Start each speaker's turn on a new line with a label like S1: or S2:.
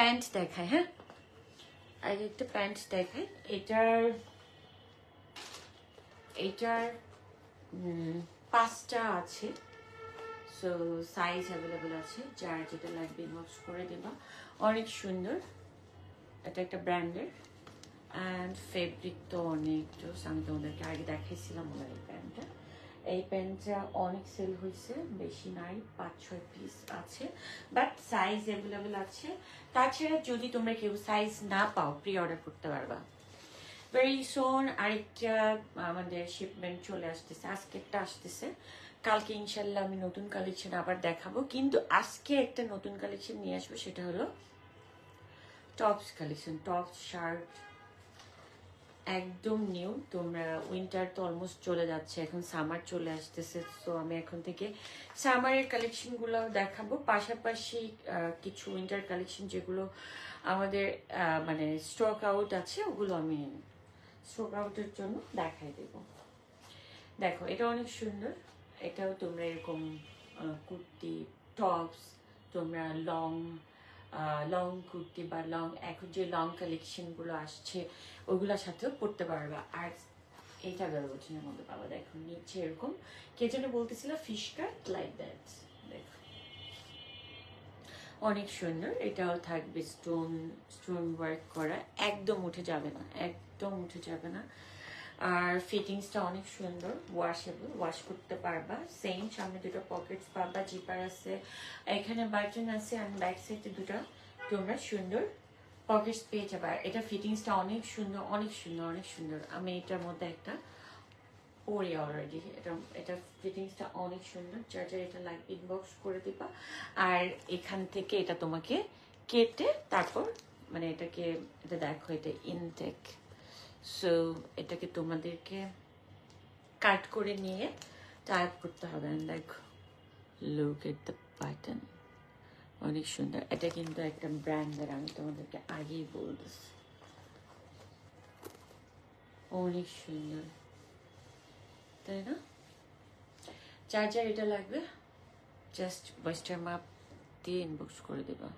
S1: Pant দেখায়, হ্যাঁ আগে একটা প্যান্ট দেখায়। এটার 5টা আছে, সো সাইজ অ্যাভেলেবল আছে, যার যেটা লাগবে ইনবক্স করে দেবা। অনেক সুন্দর, এটা একটা ব্র্যান্ডের অ্যান্ড ফেব্রিক তো অনেক জোস। আমি তোমাদেরকে আগে দেখাইছিলাম ওনার এই প্যান্টটা অনেক সেল হয়েছে, বেশি নাই, 5-6 পিস আছে, বাট সাইজ অ্যাভেলেবল আছে। তাছাড়া যদি তোমরা কেউ সাইজ না পাও, প্রি অর্ডার করতে পারবা। ভেরি সোন আরেকটা আমাদের শিপমেন্ট চলে আসতেছে, আজকেরটা আসতেছে, কালকে ইনশাল্লাহ আমি নতুন কালেকশন আবার দেখাবো। কিন্তু আজকে একটা নতুন কালেকশন নিয়ে আসবো, সেটা হলো টপস কালেকশন, টপস শার্ট একদম নিউ। তোমরা উইন্টার তো অলমোস্ট চলে যাচ্ছে, এখন সামার চলে আসতেছে, তো আমি এখন থেকে সামারের কালেকশনগুলো দেখাবো, পাশাপাশি কিছু উইন্টার কালেকশন যেগুলো আমাদের মানে স্টক আউট আছে, ওগুলো আমি স্টক আউটের জন্য দেখাই দেব। দেখো এটা অনেক সুন্দর, এটাও তোমরা এরকম কুর্তি টপস, তোমরা লং কুর্তি বা লং, এখন যে লং কালেকশনগুলো আসছে ওইগুলোর সাথেও পরতে পারবা। আর এইটা 11 বছরের মধ্যে পাবা। দেখো নিচে এরকম, কে যেন বলতেছিল ফিশ কাট লাইক দ্যাট, দেখো অনেক সুন্দর। এটাও থাকবে স্টোন ওয়ার্ক করা, একদম উঠে যাবে না, একদম উঠে যাবে না। আর ফিটিংসটা অনেক সুন্দর, ওয়াশেবল, ওয়াশ করতে পারবা। সেম সামনে দুটো পকেটস পাবা, জিপার আছে, এখানে বাটন আছে, আর ব্যাক সাইডে দুটো তোমরা সুন্দর পকেটস পেয়ে যাবে। এটা ফিটিংসটা অনেক সুন্দর, অনেক সুন্দর, অনেক সুন্দর। আমি এটার মধ্যে একটা পরে অলরেডি, এটা ফিটিংসটা অনেক সুন্দর। যার যার এটা লাগবে ইনবক্স করে দিবা। আর এখান থেকে এটা তোমাকে কেটে তারপর মানে এটা দেখো, এটা ইনটেক, সো এটাকে তোমাদেরকে কাট করে নিয়ে টাইপ করতে হবে। দেখো লুক এট দ্য বাটন, অনেক সুন্দর। এটা কিন্তু একটা ব্র্যান্ডের, আমি তোমাদেরকে আগেই বলতেছি, অনেক সুন্দর, তাই না? যার যার এটা লাগবে জাস্ট বয়েস্টার মাপ দিয়ে ইনবক্স করে দেবা।